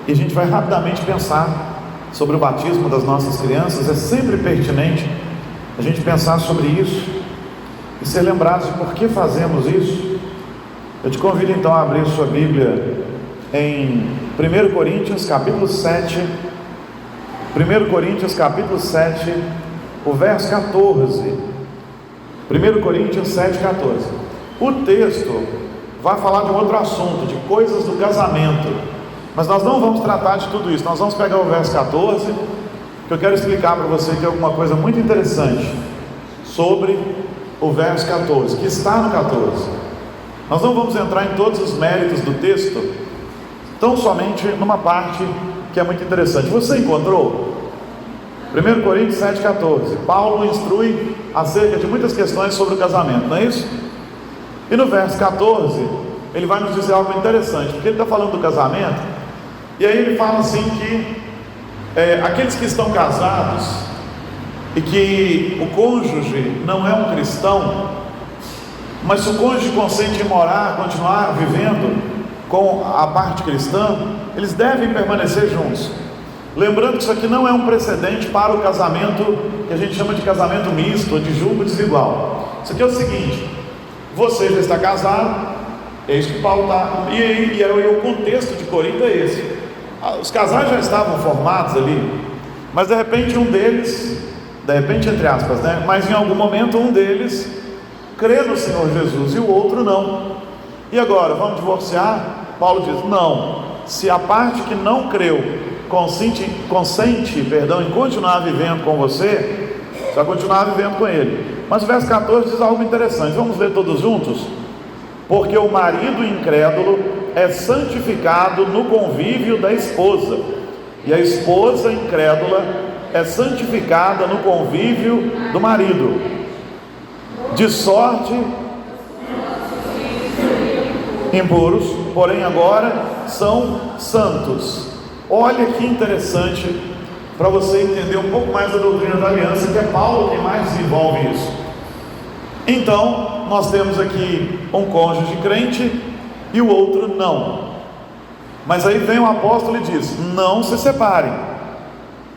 e a gente vai rapidamente pensar sobre o batismo das nossas crianças. É sempre pertinente a gente pensar sobre isso e ser lembrados de por que fazemos isso. Eu te convido então a abrir sua Bíblia em 1 Coríntios capítulo 7, 1 Coríntios capítulo 7, o verso 14. 1 Coríntios 7, 14. O texto vai falar de um outro assunto, de coisas do casamento, mas nós não vamos tratar de tudo isso. Nós vamos pegar o verso 14, que eu quero explicar para você que é alguma coisa muito interessante sobre o verso 14, que está no 14. Nós não vamos entrar em todos os méritos do texto, tão somente numa parte que é muito interessante. Você encontrou? 1 Coríntios 7, 14. Paulo instrui acerca de muitas questões sobre o casamento, não é isso? E no verso 14, ele vai nos dizer algo interessante, porque ele está falando do casamento, e aí ele fala assim que aqueles que estão casados e que o cônjuge não é um cristão, mas se o cônjuge consente em morar, continuar vivendo com a parte cristã, eles devem permanecer juntos. Lembrando que isso aqui não é um precedente para o casamento que a gente chama de casamento misto ou de julgo desigual. Isso aqui é o seguinte: você já está casado, é isso que Paulo está, e o contexto de Corinto é esse. Os casais já estavam formados ali, mas de repente um deles, de repente entre aspas, né? Mas em algum momento um deles crê no Senhor Jesus e o outro não. E agora, vamos divorciar? Paulo diz, não, se a parte que não creu consente em continuar vivendo com você, você vai continuar vivendo com ele. Mas o verso 14 diz algo interessante, vamos ler todos juntos? Porque o marido incrédulo é santificado no convívio da esposa, e a esposa incrédula é santificada no convívio do marido, de sorte impuros, porém agora são santos. Olha que interessante, para você entender um pouco mais da doutrina da aliança, que é Paulo quem mais desenvolve isso. Então, nós temos aqui um cônjuge crente e o outro não. Mas aí vem o apóstolo e diz, não se separem,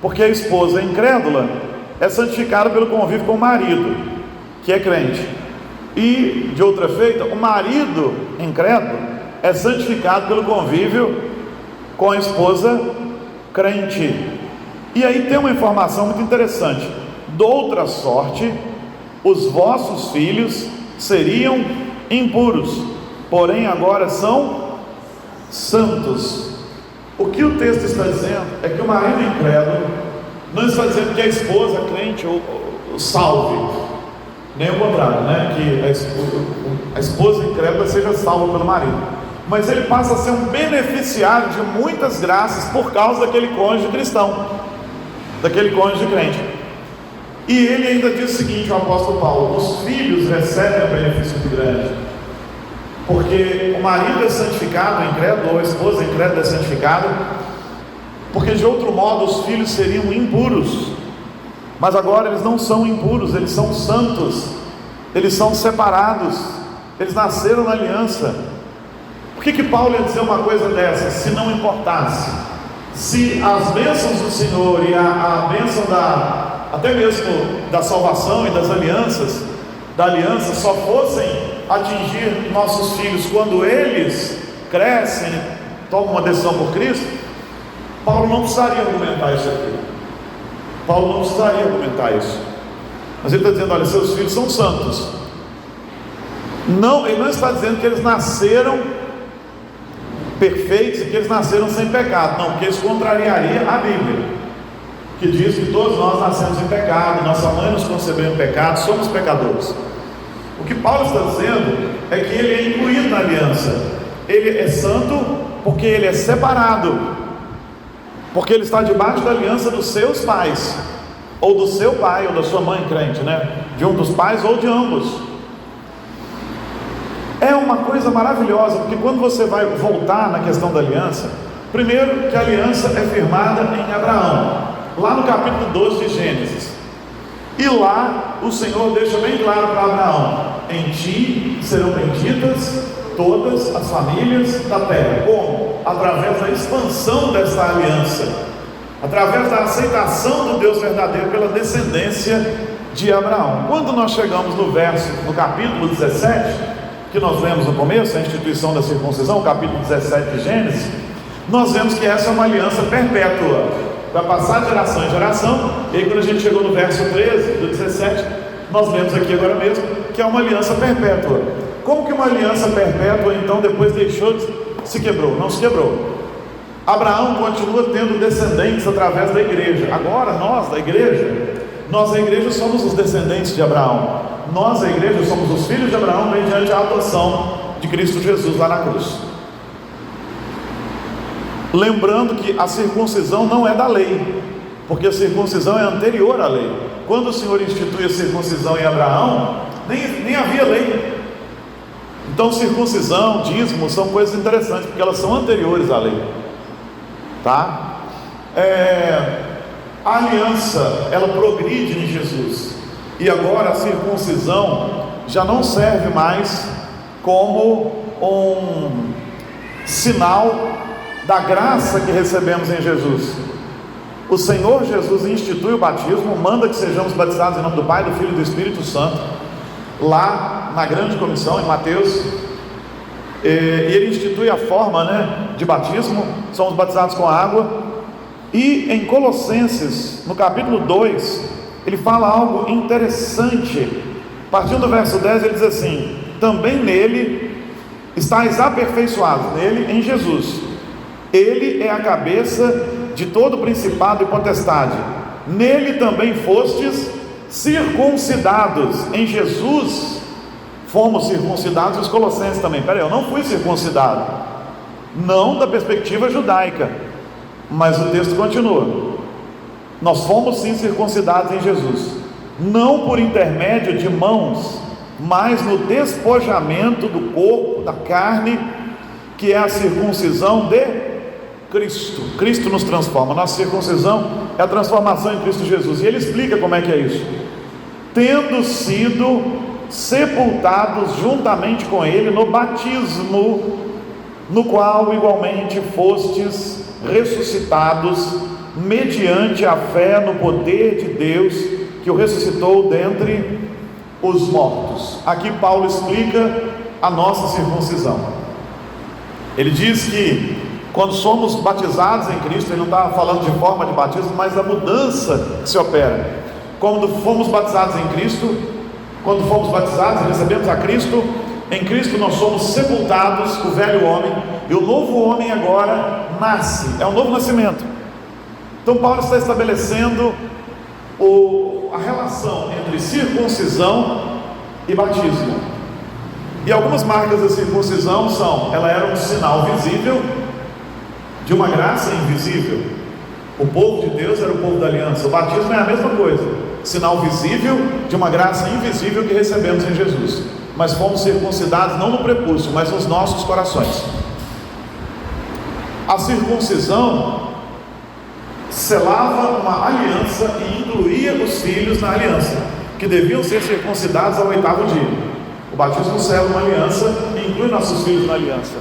porque a esposa incrédula é santificada pelo convívio com o marido, que é crente. E, de outra feita, o marido incrédulo é santificado pelo convívio com a esposa crente. E aí tem uma informação muito interessante: de outra sorte, os vossos filhos seriam impuros, porém agora são santos. O que o texto está dizendo é que o marido incrédulo não está dizendo que a esposa crente o salve, nem o contrário, né? Que a esposa incrédula seja salva pelo marido, mas ele passa a ser um beneficiário de muitas graças por causa daquele cônjuge cristão, daquele cônjuge crente. E ele ainda diz o seguinte, o apóstolo Paulo: os filhos recebem um benefício muito grande, porque o marido é santificado, o incrédulo, ou a esposa incrédula é santificada, porque de outro modo os filhos seriam impuros, mas agora eles não são impuros, eles são santos, eles são separados, eles nasceram na aliança. Por que Paulo ia dizer uma coisa dessa, se não importasse? Se as bênçãos do Senhor e a bênção até mesmo da salvação e das alianças, da aliança, só fossem atingir nossos filhos quando eles crescem, tomam uma decisão por Cristo, Paulo não precisaria argumentar isso aqui. Paulo não precisaria argumentar isso. Mas ele está dizendo, olha, seus filhos são santos. Não, ele não está dizendo que eles nasceram perfeitos e que eles nasceram sem pecado, não, porque isso contrariaria a Bíblia, que diz que todos nós nascemos em pecado, nossa mãe nos concebeu em pecado, somos pecadores. O que Paulo está dizendo é que ele é incluído na aliança, ele é santo porque ele é separado, porque ele está debaixo da aliança dos seus pais, ou do seu pai, ou da sua mãe crente, né? De um dos pais ou de ambos. É uma coisa maravilhosa, porque quando você vai voltar na questão da aliança, primeiro que a aliança é firmada em Abraão, lá no capítulo 12 de Gênesis, e lá o Senhor deixa bem claro para Abraão: em ti serão benditas todas as famílias da terra. Como? Através da expansão desta aliança, através da aceitação do Deus verdadeiro pela descendência de Abraão. Quando nós chegamos no capítulo 17, que nós lemos no começo, a instituição da circuncisão, capítulo 17 de Gênesis, nós vemos que essa é uma aliança perpétua, vai passar de geração em geração. E aí, quando a gente chegou no verso 13 do 17, nós lemos aqui agora mesmo que é uma aliança perpétua. Como que uma aliança perpétua então depois se quebrou? Não se quebrou. Abraão continua tendo descendentes através da igreja. Agora nós da igreja somos os descendentes de Abraão. Nós, a igreja, somos os filhos de Abraão mediante a adoção de Cristo Jesus lá na cruz. Lembrando que a circuncisão não é da lei, porque a circuncisão é anterior à lei. Quando o Senhor institui a circuncisão em Abraão, nem havia lei. Então circuncisão, dízimo são coisas interessantes, porque elas são anteriores à lei, tá? A aliança, ela progride em Jesus, e agora a circuncisão já não serve mais como um sinal da graça que recebemos em Jesus. O Senhor Jesus institui o batismo, manda que sejamos batizados em nome do Pai, do Filho e do Espírito Santo, lá na grande comissão em Mateus, e ele institui a forma, de batismo, somos batizados com água. E em Colossenses, no capítulo 2, ele fala algo interessante. Partindo do verso 10, ele diz assim: também nele estáis aperfeiçoados, nele, em Jesus. Ele é a cabeça de todo principado e potestade. Nele também fostes circuncidados. Em Jesus fomos circuncidados. Os Colossenses também. Eu não fui circuncidado, não da perspectiva judaica, mas o texto continua: nós fomos sim circuncidados em Jesus, não por intermédio de mãos, mas no despojamento do corpo, da carne, que é a circuncisão de Cristo. Cristo nos transforma. Nossa circuncisão é a transformação em Cristo Jesus. E ele explica como é que é isso: tendo sido sepultados juntamente com ele no batismo, no qual igualmente fostes ressuscitados mediante a fé no poder de Deus que o ressuscitou dentre os mortos. Aqui Paulo explica a nossa circuncisão. Ele diz que quando somos batizados em Cristo, ele não está falando de forma de batismo, mas da mudança que se opera. Quando fomos batizados em Cristo, quando fomos batizados e recebemos a Cristo, em Cristo nós somos sepultados, o velho homem, e o novo homem agora nasce, é um novo nascimento. Então Paulo está estabelecendo a relação entre circuncisão e batismo. E algumas marcas da circuncisão ela era um sinal visível de uma graça invisível. O povo de Deus era o povo da aliança. O batismo é a mesma coisa, sinal visível de uma graça invisível que recebemos em Jesus. Mas fomos circuncidados não no prepúcio, mas nos nossos corações. A circuncisão selava uma aliança e incluía os filhos na aliança, que deviam ser circuncidados ao 8º dia. O batismo sela uma aliança e inclui nossos filhos na aliança.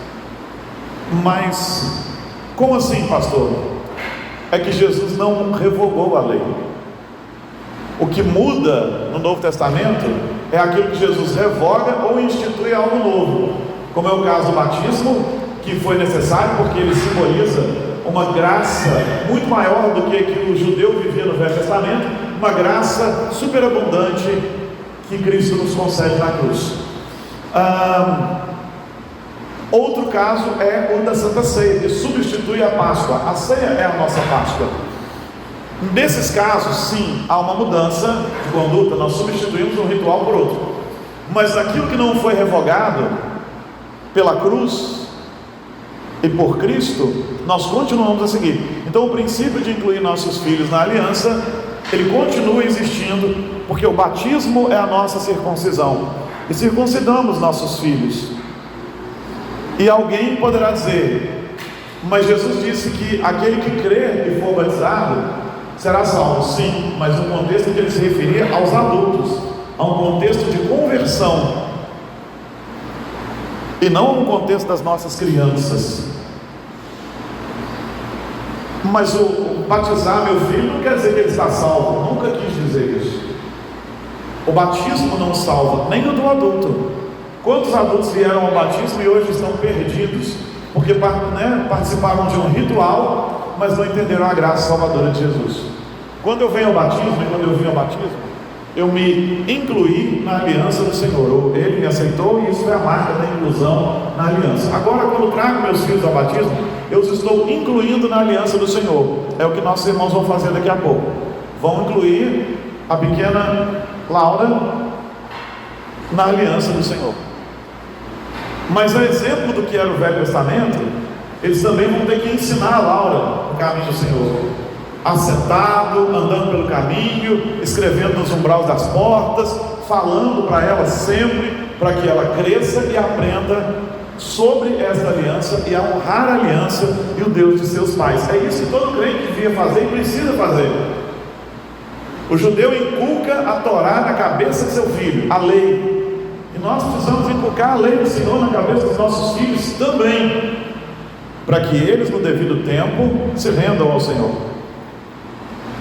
Mas como assim, pastor? É que Jesus não revogou a lei. O que muda no Novo Testamento é aquilo que Jesus revoga ou institui algo novo, como é o caso do batismo, que foi necessário porque ele simboliza uma graça muito maior do que o judeu vivia no Velho Testamento, uma graça superabundante que Cristo nos concede na cruz. Outro caso é o da Santa Ceia, que substitui a Páscoa. A ceia é a nossa Páscoa. Nesses casos, sim, há uma mudança de conduta, nós substituímos um ritual por outro. Mas aquilo que não foi revogado pela cruz e por Cristo, nós continuamos a seguir. Então o princípio de incluir nossos filhos na aliança, ele continua existindo, porque o batismo é a nossa circuncisão, e circuncidamos nossos filhos. E alguém poderá dizer: mas Jesus disse que aquele que crer e for batizado será salvo. Sim, mas no contexto que ele se referia aos adultos, a um contexto de conversão. e não no contexto das nossas crianças. Mas o batizar meu filho não quer dizer que ele está salvo, nunca quis dizer isso. O batismo não salva, nem o do adulto. Quantos adultos vieram ao batismo e hoje estão perdidos, porque participaram de um ritual, mas não entenderam a graça salvadora de Jesus? Quando eu venho ao batismo, e quando eu vim ao batismo, eu me incluí na aliança do Senhor. Ele me aceitou, e isso foi a marca da inclusão na aliança. Agora, quando trago meus filhos ao batismo, eu os estou incluindo na aliança do Senhor. É o que nossos irmãos vão fazer daqui a pouco. Vão incluir a pequena Laura na aliança do Senhor. Mas a exemplo do que era o Velho Testamento, eles também vão ter que ensinar a Laura o caminho do Senhor, assentado, andando pelo caminho, escrevendo nos umbrais das portas, falando para ela sempre, para que ela cresça e aprenda sobre esta aliança e a honrar a aliança e o Deus de seus pais. É isso que todo crente devia fazer e precisa fazer. O judeu inculca a Torá na cabeça de seu filho, a lei. E nós precisamos inculcar a lei do Senhor na cabeça dos nossos filhos também, para que eles no devido tempo se rendam ao Senhor.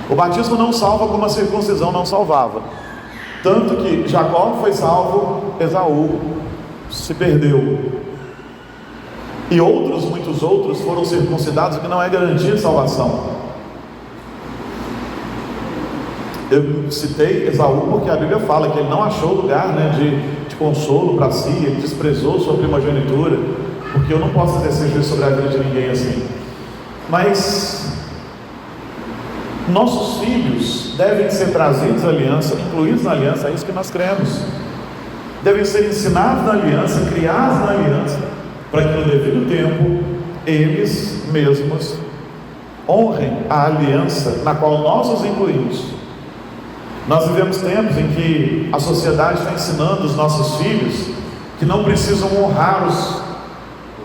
O batismo não salva como a circuncisão não salvava. Tanto que Jacó foi salvo, Esaú se perdeu. E muitos outros foram circuncidados, o que não é garantia de salvação. Eu citei Esaú porque a Bíblia fala que ele não achou lugar de consolo para si, ele desprezou sua primogenitura, porque eu não posso exercer juízo sobre a vida de ninguém assim. Mas nossos filhos devem ser trazidos à aliança, incluídos na aliança, é isso que nós cremos. Devem ser ensinados na aliança, criados na aliança, para que no devido tempo eles mesmos honrem a aliança na qual nós os incluímos. Nós vivemos tempos em que a sociedade está ensinando os nossos filhos que não precisam honrar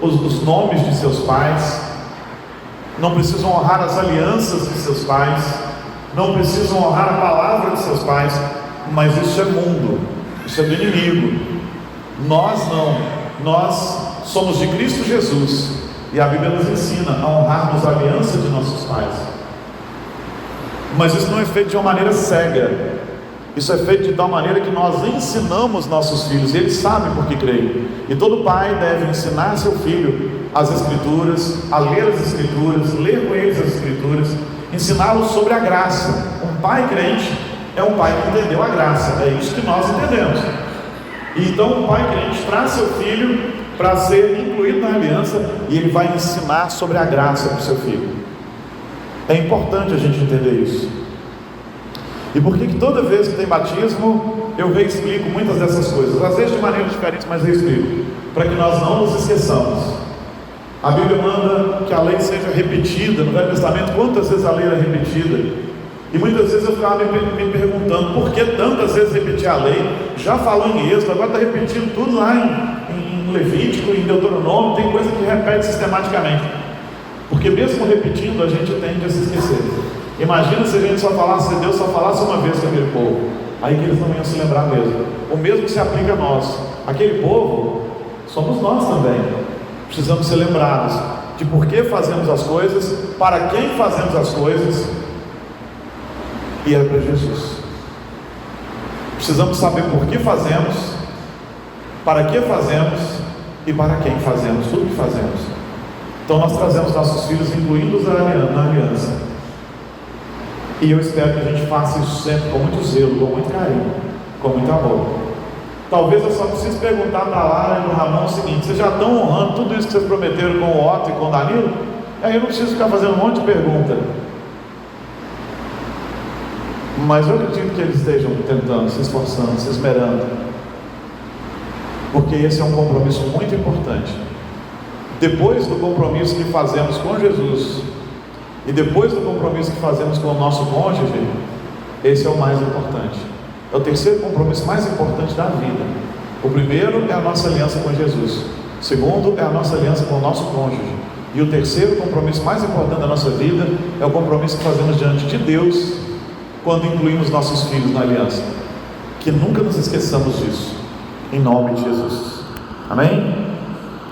os nomes de seus pais, não precisam honrar as alianças de seus pais, não precisam honrar a palavra de seus pais. Mas isso é mundo, isso é do inimigo. Nós não, nós somos de Cristo Jesus, e a Bíblia nos ensina a honrarmos a aliança de nossos pais. Mas isso não é feito de uma maneira cega. Isso é feito de tal maneira que nós ensinamos nossos filhos, e eles sabem por que creem. E todo pai deve ensinar seu filho as Escrituras, a ler as Escrituras, ler com eles as Escrituras, ensiná-los sobre a graça. Um pai crente é um pai que entendeu a graça, é isso que nós entendemos. E então um pai crente traz seu filho para ser incluído na aliança, e ele vai ensinar sobre a graça para o seu filho. É importante a gente entender isso. E por que toda vez que tem batismo, eu reexplico muitas dessas coisas, às vezes de maneira diferente, mas reexplico, para que nós não nos esqueçamos. A Bíblia manda que a lei seja repetida. No Velho Testamento, quantas vezes a lei era repetida? E muitas vezes eu ficava me perguntando, por que tantas vezes repetir a lei? Já falou em Êxodo, agora está repetindo tudo lá em Levítico, em Deuteronômio, tem coisa que repete sistematicamente. Porque mesmo repetindo, a gente tende a se esquecer. Imagina se a gente só falasse, se Deus só falasse uma vez com aquele povo, aí que eles não iam se lembrar mesmo. O mesmo se aplica a nós. Aquele povo somos nós também. Precisamos ser lembrados de por que fazemos as coisas, para quem fazemos as coisas, e é para Jesus. Precisamos saber por que fazemos, para que fazemos e para quem fazemos, tudo que fazemos. Então nós trazemos nossos filhos, incluindo-os na aliança. E eu espero que a gente faça isso sempre com muito zelo, com muito carinho, com muito amor. Talvez eu só precise perguntar para a Lara e para o Ramon o seguinte: vocês já estão honrando tudo isso que vocês prometeram com o Otto e com o Danilo? Aí eu não preciso ficar fazendo um monte de pergunta. Mas eu acredito que eles estejam tentando, se esforçando, se esmerando, porque esse é um compromisso muito importante. Depois do compromisso que fazemos com Jesus e depois do compromisso que fazemos com o nosso cônjuge, esse é o mais importante. É o terceiro compromisso mais importante da vida. O primeiro é a nossa aliança com Jesus. O segundo é a nossa aliança com o nosso cônjuge. E o terceiro compromisso mais importante da nossa vida é o compromisso que fazemos diante de Deus quando incluímos nossos filhos na aliança. Que nunca nos esqueçamos disso. Em nome de Jesus. Amém?